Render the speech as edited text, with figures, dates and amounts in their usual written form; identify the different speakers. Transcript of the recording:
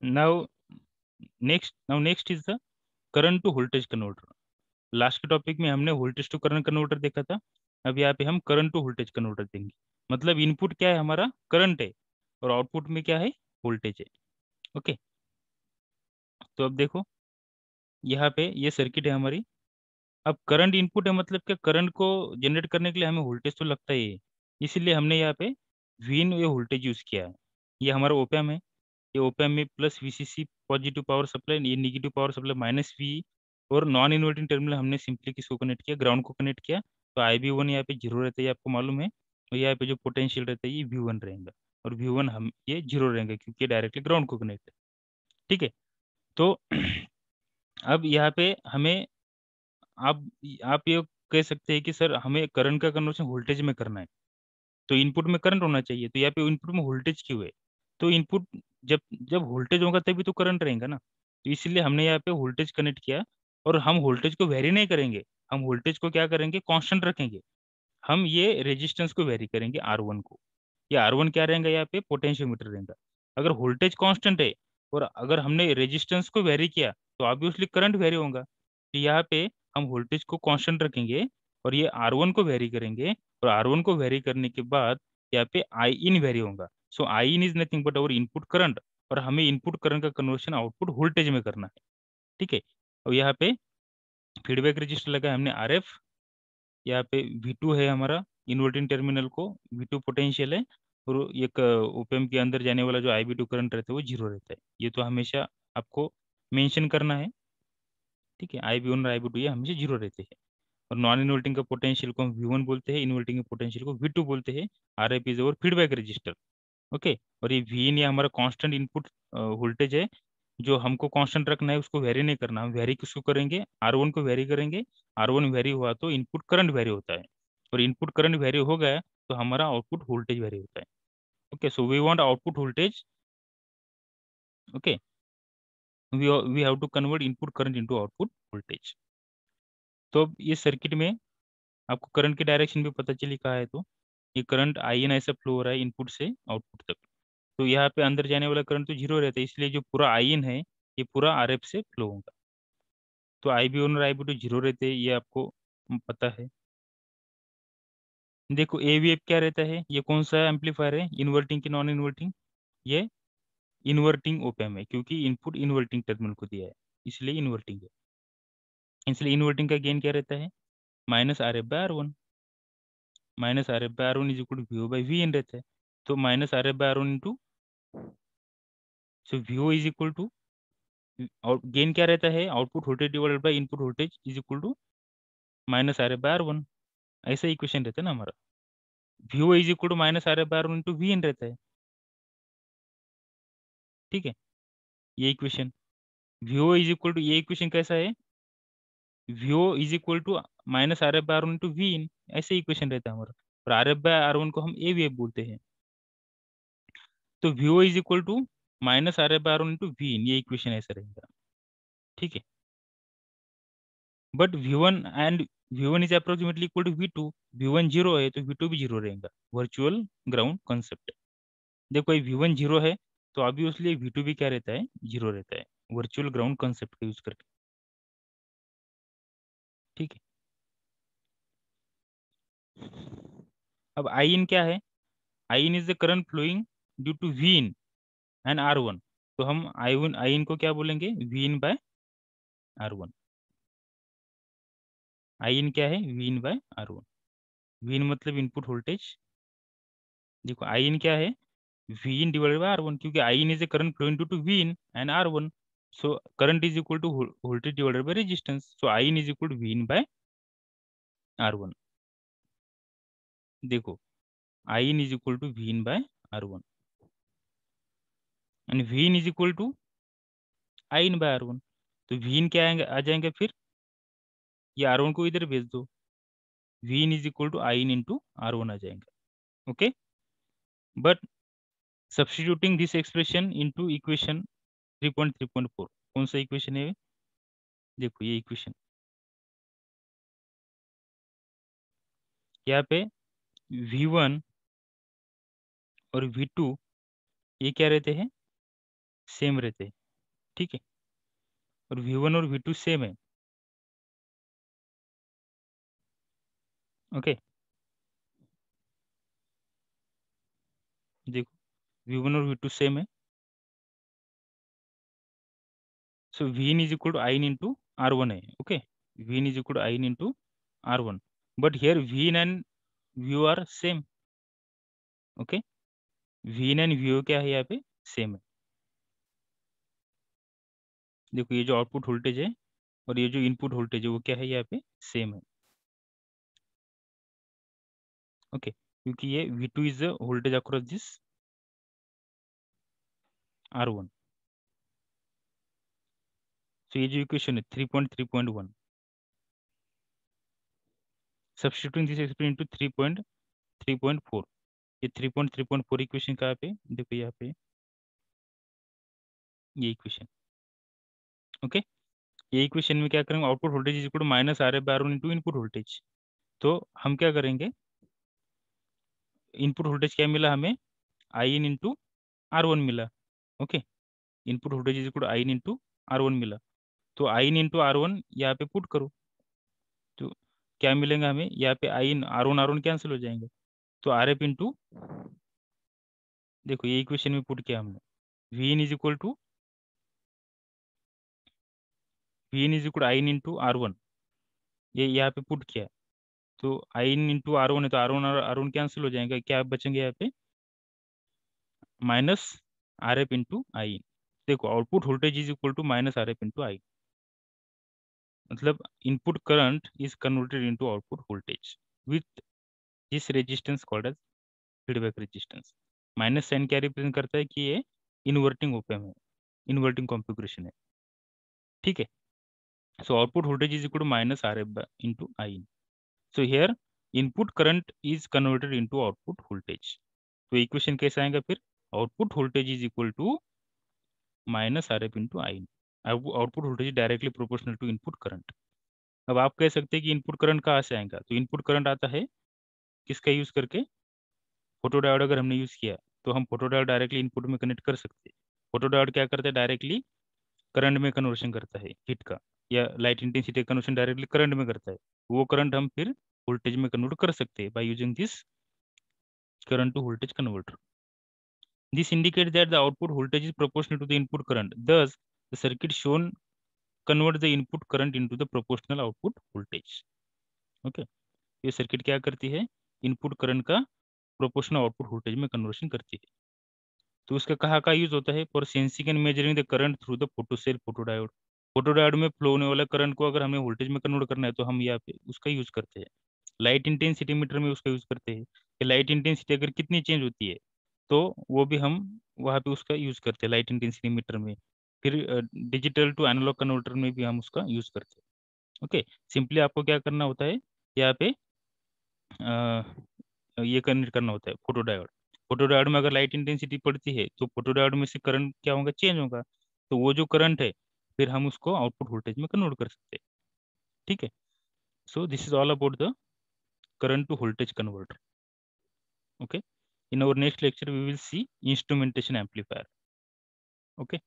Speaker 1: Now next is the current to voltage converter. Last के topic में हमने voltage to current converter देखा था। अब यहाँ पे हम करंट टू वोल्टेज कन्वर्टर देंगे। मतलब इनपुट क्या है हमारा, करंट है, और आउटपुट में क्या है, वोल्टेज है। ओके, तो अब देखो यहाँ पे ये सर्किट है हमारी। अब करंट इनपुट है, मतलब क्या, करंट को जनरेट करने के लिए हमें वोल्टेज तो लगता ही है। इसीलिए हमने यहाँ पे वी इन ये वोल्टेज यूज किया है। ये हमारा ओपैम है। ये ओपैम में plus VCC positive power supply, ये negative power supply minus V, और नॉन इन्वर्टिंग टर्मिनल हमने सिंपली किसको कनेक्ट किया, ग्राउंड को कनेक्ट किया। तो IB1 यहाँ पे जीरो रहता है, ये आपको मालूम है। और यहाँ पे जो पोटेंशियल रहता है ये V1 रहेगा, और V1 हम ये जीरो रहेंगे क्योंकि ये डायरेक्टली ग्राउंड को कनेक्ट है। ठीक है, तो अब यहाँ पे हमें, आप आप ये कह सकते हैं कि सर हमें करंट का कन्वर्जन वोल्टेज में करना है, तो इनपुट में करंट होना चाहिए, तो यहाँ पे इनपुट में वोल्टेज क्यों है? तो इनपुट, जब जब वोल्टेज होगा तभी तो करंट रहेगा ना। तो इसलिए हमने यहाँ पे वोल्टेज कनेक्ट किया। और हम वोल्टेज को वेरी नहीं करेंगे, हम वोल्टेज को क्या करेंगे, कांस्टेंट रखेंगे। हम ये रेजिस्टेंस को वेरी करेंगे, R1 को। ये R1 क्या रहेगा, यहाँ पे पोटेंशियोमीटर रहेगा। अगर वोल्टेज कांस्टेंट है और अगर हमने रेजिस्टेंस को वेरी किया तो ऑब्वियसली करंट वेरी होगा। तो यहाँ पे हम वोल्टेज को कांस्टेंट रखेंगे और ये R1 को वेरी करेंगे, और R1 को वेरी करने के बाद यहाँ पे आई इन वेरी होगा। So I in is nothing but our input current, और हमें इनपुट करंट का कन्वर्शन आउटपुट वोल्टेज में करना है। ठीक है, और यहाँ पे फीडबैक रजिस्टर लगा है हमने RF। यहाँ पे V2 है हमारा इन्वर्टिंग टर्मिनल को, V2 पोटेंशियल है। और एक ओपेम के अंदर जाने वाला जो IB2 करंट रहता है वो जीरो रहता है। ये तो हमेशा आपको मेंशन करना है। ठीक है, IB1 और IB2 ये हमेशा जीरो रहते हैं। और नॉन इन्वर्टिंग का पोटेंशियल को हम V1 बोलते हैं, इन्वर्टिंग के पोटेंशियल को V2 बोलते हैं। RF is our feedback register. Okay, और ये Vin ये हमारा कांस्टेंट इनपुट वोल्टेज है, जो हमको कांस्टेंट रखना है, उसको वेरी नहीं करना। हम वेरी किसको करेंगे, R1 को वेरी करेंगे। R1 वेरी हुआ तो इनपुट करंट वेरी होता है, और इनपुट करंट वेरी हो गया तो हमारा आउटपुट वोल्टेज वेरी होता है। Okay, so we want output voltage. Okay, we have to convert input current into output voltage. तो अब ये सर्किट में आपको करंट की डायरेक्शन भी पता चली कहा है। तो ये करंट IN ऐसा फ्लो हो रहा है इनपुट से आउटपुट तक। तो यहाँ पे अंदर जाने वाला करंट तो जीरो रहता है, इसलिए जो पूरा IN है ये पूरा RF से फ्लो होगा। तो IB1 और IB2 जीरो रहते हैं, ये आपको पता है। देखो AVF क्या रहता है, ये कौन सा एम्पलीफायर है, इन्वर्टिंग की नॉन इन्वर्टिंग? ये इन्वर्टिंग ओपैम है, क्योंकि इनपुट इन्वर्टिंग टर्मिनल को दिया है, इसलिए इन्वर्टिंग है। इसलिए इन्वर्टिंग का गेन क्या रहता है, -RF/R1। -RF/R1 is equal to VO by VN रहता है। तो -RF/R1 into, so VO is equal to, और गेन क्या रहता है, output voltage divided by input voltage is equal to -RF/R1। ऐसा इक्वेशन रहता है ना हमारा। VO is equal to -RF/R1 into VN रहता है। ठीक है, ये equation VO is equal to, ये इक्वेशन कैसा है, VO is equal to -RF/R1 into VN, ऐसे इक्वेशन रहता है हमारा। और RF/R1 को हम AVF बोलते हैं। तो VO is equal to -RF/R1 into VN, ये इक्वेशन ऐसा रहेगा। ठीक है, but V1 is approximately equal to V2। V1 zero है तो V2 भी जीरो रहेगा, वर्चुअल ग्राउंड कॉन्सेप्ट। देखो ये V1 जीरो है तो ऑब्वियसली V2 भी क्या रहता है, जीरो रहता है, वर्चुअल ग्राउंड कॉन्सेप्ट का यूज करके। ठीक है, अब आई इन क्या है, I in is the current flowing due to V in and R1। तो हम आई इन को क्या बोलेंगे, we in by R1। I in क्या है, V in by R1। V in मतलब इनपुट वोल्टेज। देखो आई इन क्या है, V in divided by R1, क्योंकि I in is the current flowing due to V in and R1। So current is equal to voltage divided by resistance, so I in is equal to V in by R1। देखो I in is equal to V in by R1, and V in is equal to I in by R1। तो we इन क्या आएंगे, आ जाएंगे फिर, ये R1 को इधर भेज दो, V in is equal to I in into R1 आ जाएंगे। Okay, but substituting this expression into equation 3.3.4, कौन सा इक्वेशन है, देखो ये इक्वेशन, यहाँ पे V1 और V2 ये क्या रहते हैं, सेम रहते हैं, ठीक है। और V1 और V2 सेम है, ओके। देखो V1 और V2 सेम है, so Vn is equal to I into R1 है, ओके। Vn is equal to I into R1, but here Vn and Vo are same, okay. Vn and Vo क्या है यहाँ पे, सेम है। देखो ये जो आउटपुट वोल्टेज है और ये जो इनपुट वोल्टेज है वो क्या है यहाँ पे, सेम है, ओके। क्योंकि ये V2 is the voltage across this R1। सो ये जो इक्वेशन है 3.3.1, सब्स्टिट्यूटिंग दिस एक्सप्रेशन इनटू 3.3.4, ये 3.3.4 इक्वेशन कहाँ पे, देखो यहाँ पे ये इक्वेशन, ओके। ये इक्वेशन में क्या करेंगे, output voltage is equal to minus R F by R one into input voltage. तो हम क्या करेंगे, इनपुट वोल्टेज क्या मिला हमें, I in into R one मिला, okay. Input voltage is equal to I in into R one मिला, तो I in into R one यहाँ पे पुट करो, तो क्या मिलेगा हमें यहाँ पे, आई इन आर वन कैंसिल हो जाएंगे, तो आर एफ इंटू, देखो ये इक्वेशन में पुट किया हमने, V in is equal to, V in is equal I in into R one, ये यहाँ पे पुट किया, तो I in into R one है, तो आर वन कैंसिल हो जाएगा, क्या बचेंगे यहाँ पे, minus R F into I. देखो output voltage is equal to minus R F into I, मतलब input current is converted into output voltage with this resistance called as feedback resistance. Minus sign क्या represent करता है कि ये inverting opamp है, inverting configuration है, ठीक है। So output voltage is equal to minus R F into I. So here input current is converted into output voltage, तो इक्वेशन कैसे आएगा फिर, output voltage is equal to minus R F into I. Output voltage directly proportional to input current. अब आप कह सकते हैं कि इनपुट करंट कहाँ से आएगा, तो इनपुट करंट आता है किसका यूज करके, फोटो डायोड अगर हमने यूज किया तो हम फोटो डायोड डायरेक्टली इनपुट में कनेक्ट कर सकते हैं। फोटो डायोड क्या करता है, डायरेक्टली करंट में कन्वर्शन करता है हीट का, या light intensity conversion directly current में करता है, वो करंट हम फिर वोल्टेज में कन्वर्ट कर सकते हैं by using this current to voltage converter. This indicates that the output voltage is proportional to the input current. Thus, the circuit shown converts the input current into the proportional output voltage. Okay. ये circuit क्या करती है, input current का proportional output voltage में conversion करती है। तो उसका कहाँ का यूज होता है, for sensing and measuring the current through the photocell photodiode. Photodiode में फ्लो होने वाला करंट को अगर हमें वोल्टेज में कन्वर्ट करना है तो हम यहाँ पे उसका यूज करते हैं। लाइट इंटेंसिटी मीटर में उसका यूज करते हैं कि लाइट इंटेंसिटी अगर कितनी चेंज होती है तो वो भी हम वहाँ पे उसका यूज करते हैं लाइट इंटेंसिटी मीटर में। फिर डिजिटल टू एनालॉग कन्वर्टर में भी हम उसका यूज करते हैं, ओके। सिंपली आपको क्या करना होता है, यहाँ पे ये कनेक्ट करना होता है फोटो डायोड। फोटो डायोड में अगर लाइट इंटेंसिटी पड़ती है तो फोटो डायोड में से करंट क्या होगा, चेंज होगा, तो वो जो करंट है फिर हम उसको आउटपुट वोल्टेज में कन्वर्ट कर सकते हैं, ठीक है। So this is all about the current to voltage converter, okay। In our next lecture we will see instrumentation amplifier, okay।